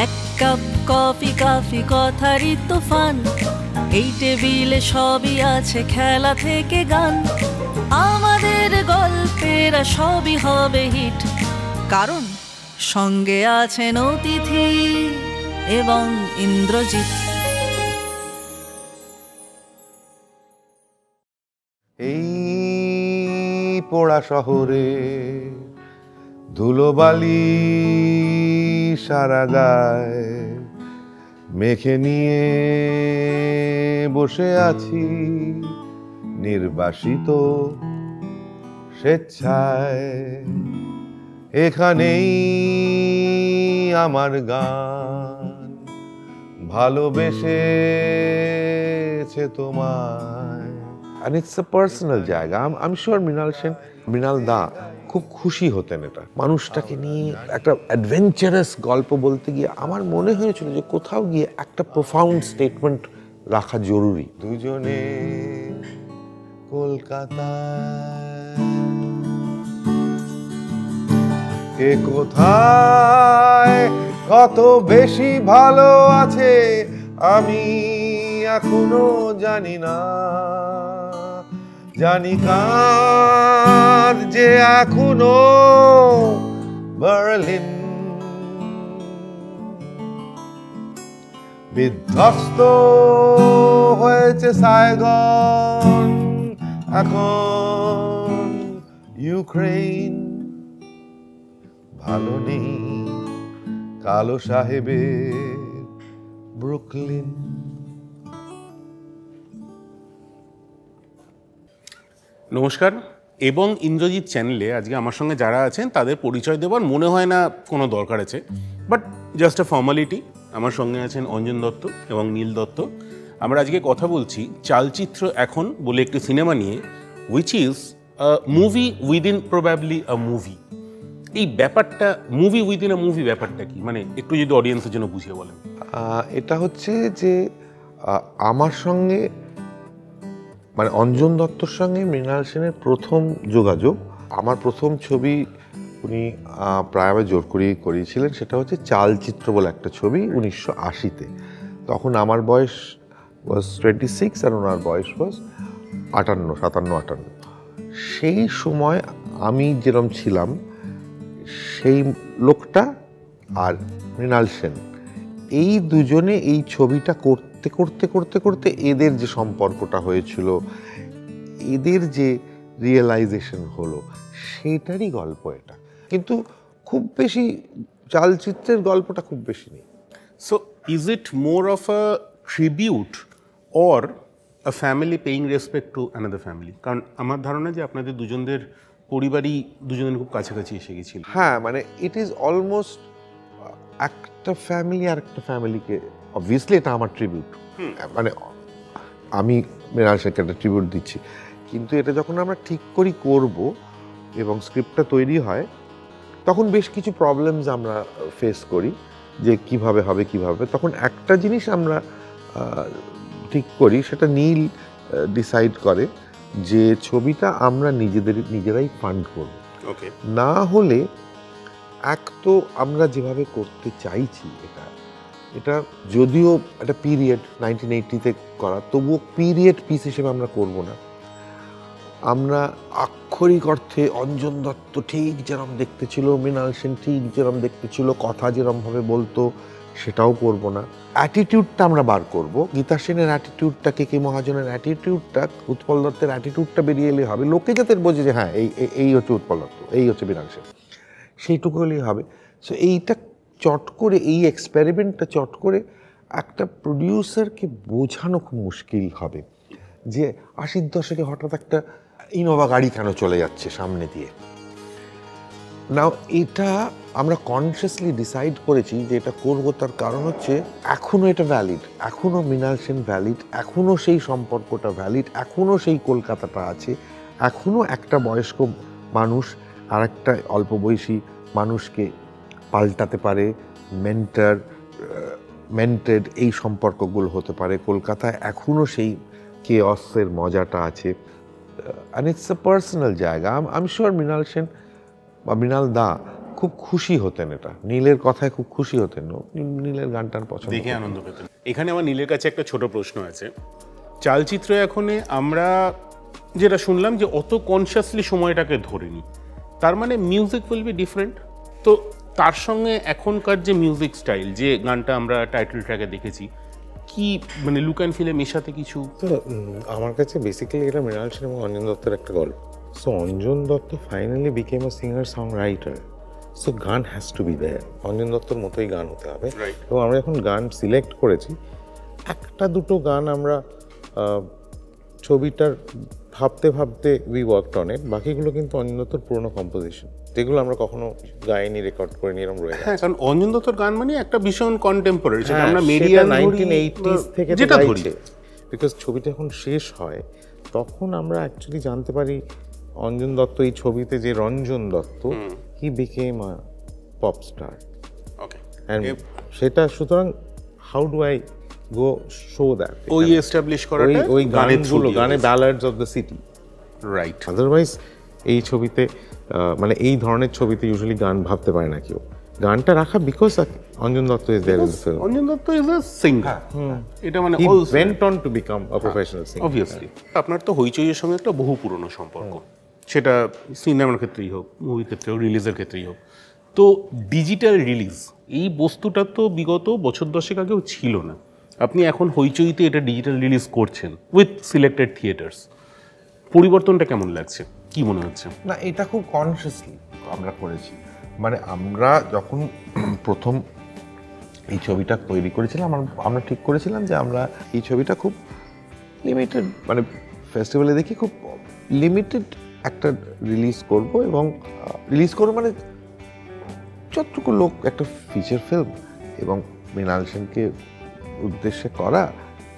এক cup coffee কাফি কথারই তুফান, এই টেবিলে সবই আছে খেলা থেকে গান। আমাদের গল্পেরা সবই হবে হিট, কারণ সঙ্গে আছেন অতিথি এবং ইন্দ্রজিৎ। এই পোড়া শহরে ধুলোবালি সারা গায় মেখে নিয়ে বসে আছি নির্বাসিত স্বেচ্ছায়। এখানেই আমার গান ভালোবেসেছে তোমায়। And it's a personal জায়গা। I'm sure মৃণাল সেন, মৃণাল দা খুব খুশি হতেন এটা। মানুষটাকে নিয়ে একটা অ্যাডভেঞ্চারাস গল্প বলতে গিয়ে আমার মনে হয়েছিল যে কোথাও গিয়ে একটা প্রোফাউন্ড স্টেটমেন্ট রাখা জরুরি। দুজনে কলকাতায়, কে কোথায় কত বেশি ভালো আছে আমি এখনো জানি না। জানি কার যে এখনো বার্লিন বিধ্বস্ত হয়েছে সাইগন, এখন ইউক্রেন ভালো নেই কালো সাহেবের ব্রুকলিন। নমস্কার এবং ইন্দ্রজিৎ চ্যানেলে আজকে আমার সঙ্গে যারা আছেন তাদের পরিচয় দেওয়ার মনে হয় না কোনো দরকার আছে, বাট জাস্ট আ ফর্মালিটি। আমার সঙ্গে আছেন অঞ্জন দত্ত এবং নীল দত্ত। আমরা আজকে কথা বলছি চালচিত্র এখন বলে একটি সিনেমা নিয়ে, which is a movie within probably a movie. এই ব্যাপারটা মুভি উইদিন আ মুভি ব্যাপারটা কি, মানে একটু যদি অডিয়েন্সের জন্য বুঝিয়ে বলেন। এটা হচ্ছে যে আমার সঙ্গে মানে অঞ্জন দত্তর সঙ্গে মৃণাল সেনের প্রথম যোগাযোগ। আমার প্রথম ছবি উনি প্রায় আমার জোর করেই করিয়েছিলেন, সেটা হচ্ছে চালচিত্র বলে একটা ছবি 1980-তে। তখন আমার বয়স ওয়াজ 26 আর ওনার বয়স ওয়াজ 57-58। সেই সময় আমি যেরকম ছিলাম সেই লোকটা আর মৃণাল সেন, এই দুজনে এই ছবিটা করতে করতে করতে করতে এদের যে সম্পর্কটা হয়েছিল, এদের যে রিয়েলাইজেশন হলো, সেটারই গল্প এটা। কিন্তু খুব বেশি চালচিত্রের গল্পটা খুব বেশি নেই। So is it more of a tribute or a family paying respect to another family? কারণ আমার ধারণা যে আপনাদের দুজনদের পরিবারই দুজনের খুব কাছাকাছি এসে গেছিল। হ্যাঁ, মানে ইট ইজ অলমোস্ট একটা ফ্যামিলি আর একটা ফ্যামিলিকে, অবভিয়াসলি এটা আমার ট্রিবিউট, মানে আমি মৃণাল সেনকে একটা ট্রিবিউট দিচ্ছি। কিন্তু এটা যখন আমরা ঠিক করি করব এবং স্ক্রিপ্টটা তৈরি হয়, তখন বেশ কিছু প্রবলেমস আমরা ফেস করি যে কিভাবে হবে কিভাবে। তখন একটা জিনিস আমরা ঠিক করি, সেটা নীল ডিসাইড করে যে ছবিটা আমরা নিজেরাই ফান্ড করব। ওকে, না হলে এক তো আমরা যেভাবে করতে চাইছি এটা যদিও একটা পিরিয়ড 1980-তে করা, তবুও পিরিয়ড পিস হিসেবে আমরা করব না। আমরা আক্ষরিক অর্থে অঞ্জন দত্ত ঠিক যেরকম দেখতে ছিল, মৃণাল সেন ঠিক যেরকম দেখতে ছিল, কথা যেরকমভাবে বলতো সেটাও করব না। অ্যাটিটিউডটা আমরা বার করব। গীতা সেনের অ্যাটিটিউডটা, কে কে মহাজনের অ্যাটিটিউডটা, উৎপল দত্তের অ্যাটিটিউডটা বেরিয়ে এলে হবে। লোকে যাতে বোঝে যে হ্যাঁ এই হচ্ছে উৎপল দত্ত, এই হচ্ছে মৃণাল সেন, সেইটুকু হলেই হবে। সো এইটা চট করে, এই এক্সপেরিমেন্টটা চট করে একটা প্রডিউসারকে বোঝানো খুব মুশকিল হবে যে 80-র দশকে হঠাৎ একটা ইনোভা গাড়ি কেন চলে যাচ্ছে সামনে দিয়ে। নাও এটা আমরা কনসিয়াসলি ডিসাইড করেছি যে এটা করবো, তার কারণ হচ্ছে এখনও এটা ভ্যালিড, এখনও মৃণাল সেন ভ্যালিড, এখনও সেই সম্পর্কটা ভ্যালিড, এখনও সেই কলকাতাটা আছে, এখনও একটা বয়স্ক মানুষ আর একটা অল্প বয়সী মানুষকে পাল্টাতে পারে, মেন্টেড এই সম্পর্কগুলো হতে পারে। কলকাতায় এখনও সেই কেয়সের মজাটা আছে। অ্যান্ড ইটস এ পার্সোনাল জায়গা। আমি শিওর মৃণাল সেন বা মৃণাল দা খুব খুশি হতেন, এটা নীলের কথায় খুব খুশি হতেন, নীলের গানটা পছন্দ দেখে আনন্দ পেতেন। এখানে আমার নীলের কাছে একটা ছোট প্রশ্ন আছে। চালচিত্র এখনে আমরা যেটা শুনলাম যে অত কনসিয়াসলি সময়টাকে ধরিনি, তার মানে মিউজিক উইল বি ডিফারেন্ট। তো তার সঙ্গে এখনকার যে মিউজিক স্টাইল, যে গানটা আমরা টাইটেল ট্র্যাকে দেখেছি, কি মানে লুক অ্যান্ড ফিলে মেশাতে কিছু? তো আমার কাছে বেসিক্যালি এটা মৃণাল সেন এবং অঞ্জন দত্তের একটা গল্প। So Anjan Dutta finally became a singer song writer, so গান has to be there, Anjan দত্তর মতোই গান হতে হবে। এবং আমরা যখন গান সিলেক্ট করেছি, একটা দুটো গান আমরা ছবিটার ভাবতে ভাবতে উই ওয়ার্কড অন ইট, বাকিগুলো কিন্তু অঞ্জন দত্তর পুরোনো কম্পোজিশন, যেগুলো আমরা কখনো গাইনি, রেকর্ড করে নিয়ে এরকম রয়ে গেছে। হ্যাঁ, কারণ অঞ্জন দত্তর গান মানে একটা ভীষণ কন্টেম্পোরারি, যেটা আমরা সেটা মেরিয়ান 1980s থেকে যেটা ধরি। গাইছে, বিকজ ছবিটা যখন শেষ হয় তখন আমরা অ্যাকচুয়ালি জানতে পারি অঞ্জন দত্ত এই ছবিতে যে Ranjan Dutta, he became a pop star. Okay, and সেটা সুতরাং how do I go show that, ওই এস্টাবলিশ করাটা ওই গানের গানগুলো, গানে ব্যালাডস of the city. Right. Otherwise এই ছবিতে মানে এই ধরনের ছবিতে ইউজুয়ালি গান ভাবতে পারে না কেউ, গানটা রাখা because Anjan Dutta is there in the film. Anjan Dutta is a singer, এটা মানে he also- went on to become a professional singer. Obviously. আপনার তো হইচইয়ের সঙ্গে একটা বহু পুরনো সম্পর্ক, সেটা সিনেমার ক্ষেত্রেই হোক, মুভির ক্ষেত্রে হোক, রিলিজের ক্ষেত্রেই হোক। তো ডিজিটাল রিলিজ এই বস্তুটা তো বিগত বছর দশেক আগেও ছিল না। আপনি এখন হইচইতে এটা ডিজিটাল রিলিজ করছেন উইথ সিলেক্টেড থিয়েটার্স, পরিবর্তনটা কেমন লাগছে, কি মনে হচ্ছে? না, এটা খুব কনসিয়াসলি আমরা করেছি। মানে আমরা যখন প্রথম এই ছবিটা তৈরি করেছিলাম, আমরা ঠিক করেছিলাম যে আমরা এই ছবিটা খুব লিমিটেড, মানে ফেস্টিভ্যালে দেখি খুব লিমিটেড একটা রিলিজ করব, এবং রিলিজ করবো মানে যতটুকু লোক, একটা ফিচার ফিল্ম এবং মৃণাল সেনকে উদ্দেশ্যে করা,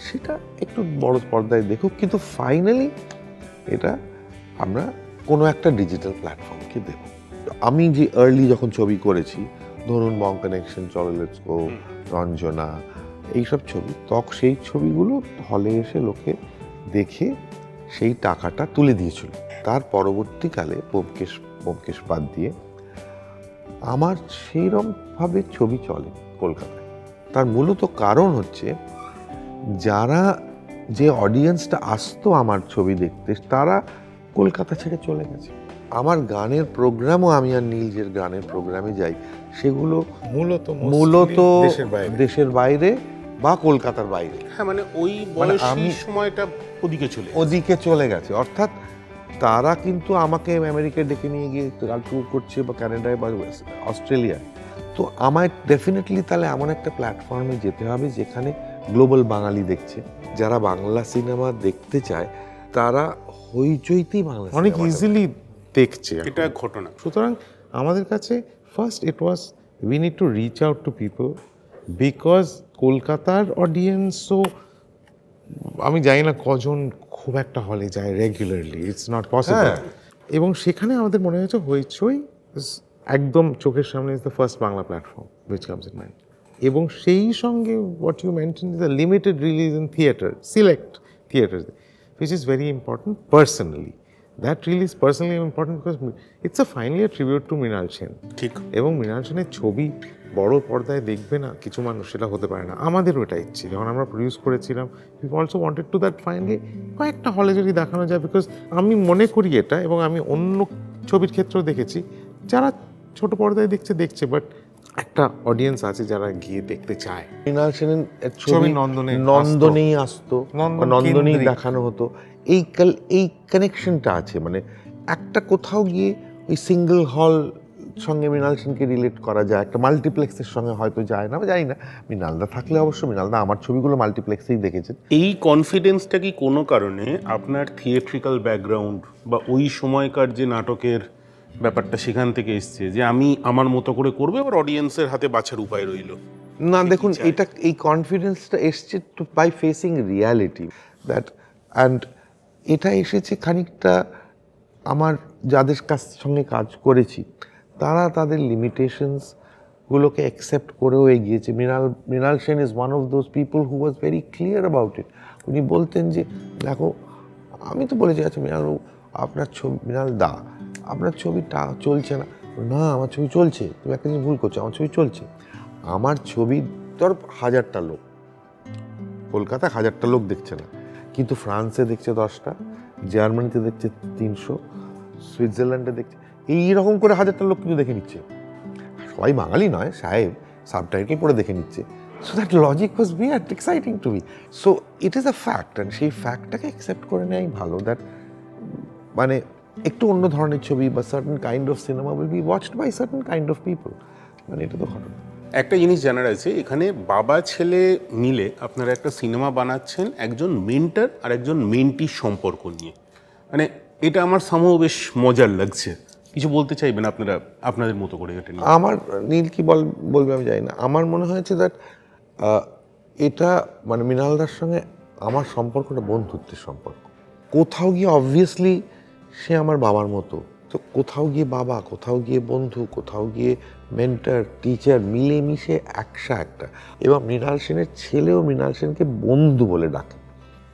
সেটা একটু বড় পর্দায় দেখুক, কিন্তু ফাইনালি এটা আমরা কোনো একটা ডিজিটাল প্ল্যাটফর্মকে দেব। আমি যে আর্লি যখন ছবি করেছি, ধরুন বং কানেকশন, চলো লেটস গো, রঞ্জনা, এইসব ছবি, সেই ছবিগুলো হলে এসে লোকে দেখে সেই টাকাটা তুলে দিয়েছিল। তার পরবর্তীকালে ব্যোমকেশ বাদ দিয়ে আমার সেইরকমভাবে ছবি চলে কলকাতায়। তার মূলত কারণ হচ্ছে, যারা যে অডিয়েন্সটা আসতো আমার ছবি দেখতে, তারা কলকাতা ছেড়ে চলে গেছে। আমার গানের প্রোগ্রামও, আমি আর নীলজের গানের প্রোগ্রামে যাই, সেগুলো মূলত দেশের বাইরে বা কলকাতার বাইরে। হ্যাঁ, মানে ওই বয়সী সময়টা ওদিকে চলে গেছে। অর্থাৎ তারা কিন্তু আমাকে আমেরিকায় ডেকে নিয়ে গিয়ে ট্যুর করছে, বা কানাডায় বা অস্ট্রেলিয়ায়। তো আমায় ডেফিনেটলি তাহলে এমন একটা প্ল্যাটফর্মে যেতে হবে যেখানে গ্লোবাল বাঙালি দেখছে। যারা বাংলা সিনেমা দেখতে চায় তারা হইচইতেই বাংলা অনেক ইজিলি দেখছে, এটা ঘটনা। সুতরাং আমাদের কাছে first it was we need to reach out to people, because কলকাতার অডিয়েন্সও আমি জানি না কজন খুব একটা হলে যায় রেগুলারলি, ইটস নট পসিবল। এবং সেখানে আমাদের মনে হয়েছে হইচই একদম চোখের সামনে is the first Bangla platform which comes in mind. এবং সেই সঙ্গে what you mention is the limited release in theatre, select theatre, which is very important personally. That really is personally important because it's a finally a tribute to Mrinal Sen. ঠিক। এবং মৃণাল সেনের ছবি বড় পর্দায় দেখবে না কিছু মানুষ, সেটা হতে পারে না। আমাদেরও এটা ইচ্ছে, যখন আমরা প্রডিউস করেছিলাম, we also wanted to that finally কয়েকটা হলে যদি দেখানো যায়, বিকজ আমি মনে করি এটা, এবং আমি অন্য ছবির ক্ষেত্রেও দেখেছি, যারা ছোট পর্দায় দেখছে, বাট একটা অডিয়েন্স আছে যারা গিয়ে দেখতে চায়। মৃণাল সেনের ছবি নন্দনেই আসতো, নন্দনেই দেখানো হতো। এই কানেকশনটা আছে, মানে একটা কোথাও গিয়ে ওই সিঙ্গেল হল সঙ্গে মৃণাল সেনকে রিলেট করা যায়, একটা মাল্টিপ্লেক্সের সঙ্গে হয়তো যায় না, জানি না। মৃণালদা থাকলে অবশ্য, মৃণালদা আমার ছবিগুলো মাল্টিপ্লেক্সেই দেখেছেন। এই কনফিডেন্সটা কি কোনো কারণে আপনার থিয়েট্রিক্যাল ব্যাকগ্রাউন্ড বা ওই সময়কার যে নাটকের ব্যাপারটা সেখান থেকে এসছে, যে আমি আমার মতো করে করবো, এবার অডিয়েন্সের হাতে বাছার উপায় রইল? না, দেখুন, এই কনফিডেন্সটা এসছে to by facing reality that, and এটা এসেছে খানিকটা আমার যাদের সঙ্গে কাজ করেছি, তারা তাদের লিমিটেশনসগুলোকে অ্যাকসেপ্ট করেও এগিয়েছে। Mrinal Sen is one of those people who was very clear about it. উনি বলতেন যে, দেখো, আমি তো বলেছি, আচ্ছা মৃণাল, আপনার ছবি, মৃণাল দা, আপনার ছবিটা চলছে না, না আমার ছবি চলছে, তুমি একটা জিনিস ভুল করছো, আমার ছবি চলছে। আমার ছবি ধর 1000টা লোক, কলকাতায় 1000টা লোক দেখছে না, কিন্তু ফ্রান্সে দেখছে 10টা, জার্মানিতে দেখছে 300, সুইজারল্যান্ডে দেখছে, এইরকম করে 1000টা লোক কিন্তু দেখে নিচ্ছে। সবাই বাঙালি নয় সাহেব, সাবটাইটেল পড়ে দেখে নিচ্ছে। So that logic was beard exciting to me. So it is a fact, and সেই ফ্যাক্টটাকে অ্যাকসেপ্ট করে নেওয়াই ভালো, দ্যাট মানে একটু অন্য ধরনের ছবি বা certain kind of cinema will be watched by certain kind of people. মানে এটা তো ঘটনা। একটা জিনিস জানার আছে, এখানে বাবা ছেলে মিলে আপনারা একটা সিনেমা বানাচ্ছেন একজন মেন্টর আর একজন মেন্টির সম্পর্ক নিয়ে। মানে এটা আমার সামহ বেশ মজার লাগছে। কিছু বলতে চাইবেন আপনারা আপনাদের মতো করে এটা নিয়ে? আমার নীল কি বলবে আমি জানি না, আমার মনে হয়েছে দ্যাট এটা মানে মৃণালদার সঙ্গে আমার সম্পর্কটা বন্ধুত্বের সম্পর্ক। কোথাও গিয়ে অবভিয়াসলি সে আমার বাবার মতো, তো কোথাও গিয়ে বাবা, কোথাও গিয়ে বন্ধু, কোথাও গিয়ে মেন্টর টিচার, মিলেমিশে একটা। এবং মৃণাল সেনের ছেলেও মৃণাল সেনকে বন্ধু বলে ডাকে।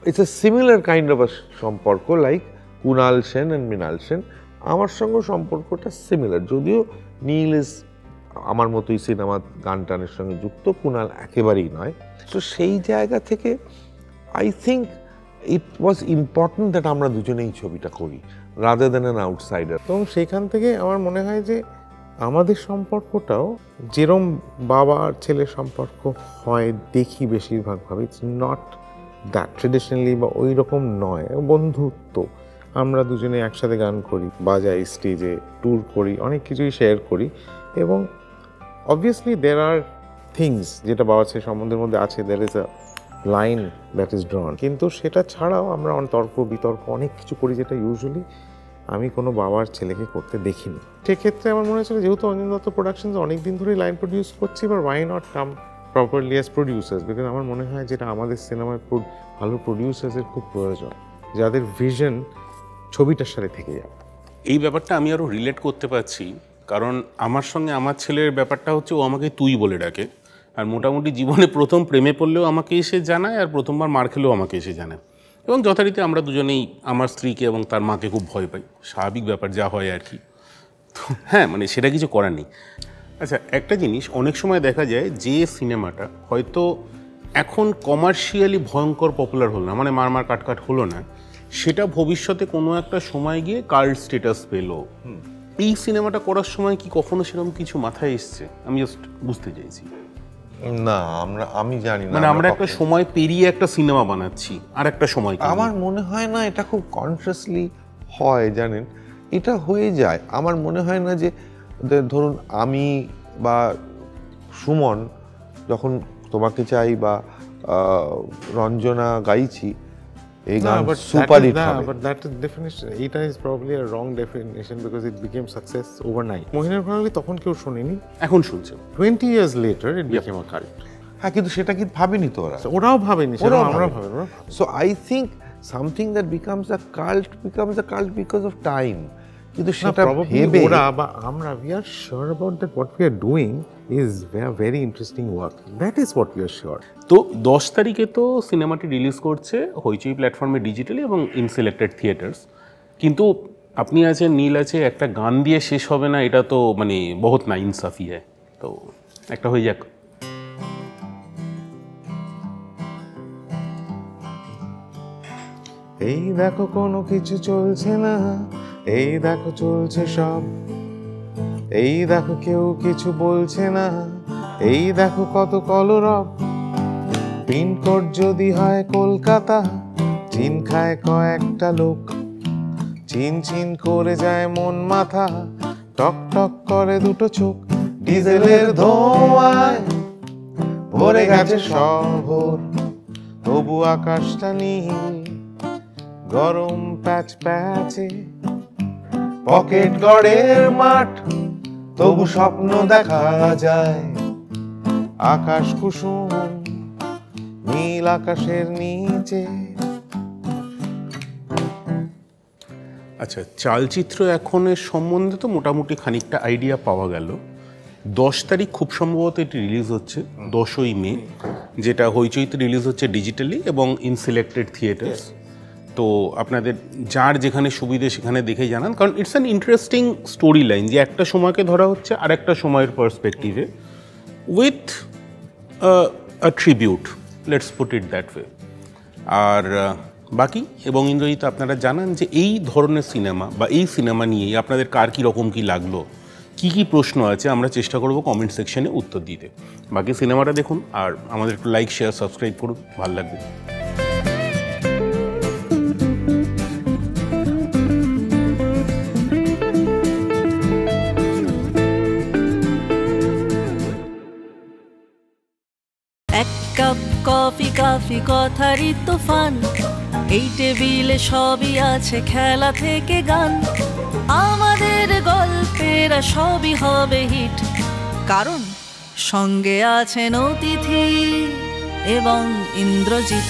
It's a similar kind of a সম্পর্ক, লাইক কুণাল সেন অ্যান্ড মৃণাল সেন। আমার সঙ্গে সম্পর্কটা সিমিলার, যদিও নীল ইজ আমার মতোই সিনেমা গান টানের সঙ্গে যুক্ত, কুণাল একেবারেই নয়। তো সেই জায়গা থেকে I think it was important that আমরা দুজনেই ছবিটা করি রাদার দ্যান অ্যান আউটসাইডার। এবং সেখান থেকে আমার মনে হয় যে আমাদের সম্পর্কটাও যেরম বাবা আর ছেলের সম্পর্ক হয় দেখি বেশিরভাগভাবে, ইটস নট দ্যাট ট্রেডিশনালি বা ওই রকম নয়, বন্ধুত্ব। আমরা দুজনে একসাথে গান করি, বাজাই, স্টেজে ট্যুর করি, অনেক কিছুই শেয়ার করি। এবং অবভিয়াসলি দের আর থিংস যেটা বাবা ছেলে সম্বন্ধের মধ্যে আছে, there is a line that is drawn, কিন্তু সেটা ছাড়াও আমরা তর্ক বিতর্ক অনেক কিছু করি, যেটা ইউজুয়ালি আমি কোনো বাবার ছেলেকে করতে দেখিনি। সেক্ষেত্রে আমার মনে হয়েছিল যেহেতু অঞ্জন দত্ত প্রোডাকশনস অনেক দিন ধরেই লাইন প্রডিউস করছি, এবার why not come properly as producers, because আমার মনে হয় যেটা আমাদের সিনেমায় ভালো প্রডিউসার্সের খুব প্রয়োজন, যাদের ভিশন ছবিটার সাথে থেকে যাবে। এই ব্যাপারটা আমি আরও রিলেট করতে পারছি, কারণ আমার সঙ্গে আমার ছেলের ব্যাপারটা হচ্ছে ও আমাকে তুই বলে ডাকে, আর মোটামুটি জীবনে প্রথম প্রেমে পড়লেও আমাকে এসে জানায়, আর প্রথমবার মার খেলেও আমাকে এসে জানায়। এবং যথারীতি আমরা দুজনেই আমার স্ত্রীকে এবং তার মাকে খুব ভয় পাই, স্বাভাবিক ব্যাপার যা হয় আর কি। তো হ্যাঁ, মানে সেটা কিছু করার নেই। আচ্ছা, একটা জিনিস অনেক সময় দেখা যায় যে সিনেমাটা হয়তো এখন কমার্শিয়ালি ভয়ঙ্কর পপুলার হলো না, মানে মার কাট হলো না, সেটা ভবিষ্যতে কোনো একটা সময় গিয়ে কাল্ট স্ট্যাটাস পেলো। এই সিনেমাটা করার সময় কি কখনো সেরকম কিছু মাথায় এসছে? আমি জাস্ট বুঝতে চাইছি। না, আমি জানি না, মানে আমরা একটা সময় পেরিয়ে একটা সিনেমা বানাচ্ছি আর একটা সময়। আমার মনে হয় না এটা খুব কনসিয়াসলি হয়, জানেন, এটা হয়ে যায়। আমার মনে হয় না যে ধরুন আমি বা সুমন যখন তোমাকে চাই বা রঞ্জনা গাইছি, এই গান সুপার হিট হবে। But that definition, এটা is probably a wrong definition because it became success overnight. মহিনের প্রাণালী তখন কেউ শোনেনি, এখন শুনছে। 20 years later it became a cult. হ্যাঁ, কিন্তু সেটা কি ভাবেনি তো ওরা, ওরাও ভাবেনি, সেটা আমরা ভাবেনি। So I think something that becomes a cult because of time. কিন্তু সেটা ভেবে ওরা বা আমরা we are sure about that what we are doing is very interesting work. That is what we are sure. তো 10 তারিখে তো সিনেমাটি রিলিজ করছে হইচই প্ল্যাটফর্মে ডিজিটালি এবং ইন সিলেক্টেড থিয়েটার্স। কিন্তু আপনি আছেন, নীল আছে, একটা গান দিয়ে শেষ হবে না, এটা তো মানে বহুত না ইনসাফি হয়। তো একটা হয়ে যাক। এই দেখো কোনো কিছু চলছে না, এই দেখো চলছে সব, এই দেখো কেউ কিছু বলছে না, এই দেখো কত কলরব। পিনকোড যদি হয় কলকাতা, চিন খায় কয়েকটা লোক, চিন চিন করে যায় মন মাথা, টক টক করে দুটো চোখ। ডিজেলের ধোঁয়ায় ভরে গেছে শহর, তবু আকাশটা নীল, গরম প্যাচ প্যাচে পকেট গড়ের মাঠ, তবু স্বপ্ন দেখা যায় আকাশ কুসুম নীল আকাশের নিচে। আচ্ছা, চালচিত্র এখনের সম্বন্ধে তো মোটামুটি খানিকটা আইডিয়া পাওয়া গেল। 10 তারিখ খুব সম্ভবত এটি রিলিজ হচ্ছে, 10ই মে, যেটা হইচইতে রিলিজ হচ্ছে ডিজিটালি এবং ইন সিলেক্টেড থিয়েটার্স। তো আপনাদের যার যেখানে সুবিধে সেখানে দেখে জানান, কারণ it's an interesting storyline যে একটা সময়কে ধরা হচ্ছে আর একটা সময়ের পার্সপেক্টিভে with a tribute, let's put it that way. আর বাকি এবং ইন্দ্রজিৎ আপনারা জানান যে এই ধরনের সিনেমা বা এই সিনেমা নিয়েই আপনাদের কার কীরকম কী লাগলো, কী কী প্রশ্ন আছে, আমরা চেষ্টা করব কমেন্ট সেকশনে উত্তর দিতে। বাকি সিনেমাটা দেখুন আর আমাদের একটু লাইক শেয়ার সাবস্ক্রাইব করুন, ভালো লাগবে। এক কাপ কফি কাফি কথারই তুফান, এই টেবিলে সবই আছে খেলা থেকে গান। আমাদের গল্পেরা সবই হবে হিট, কারণ সঙ্গে আছেন অতিথি এবং ইন্দ্রজিৎ।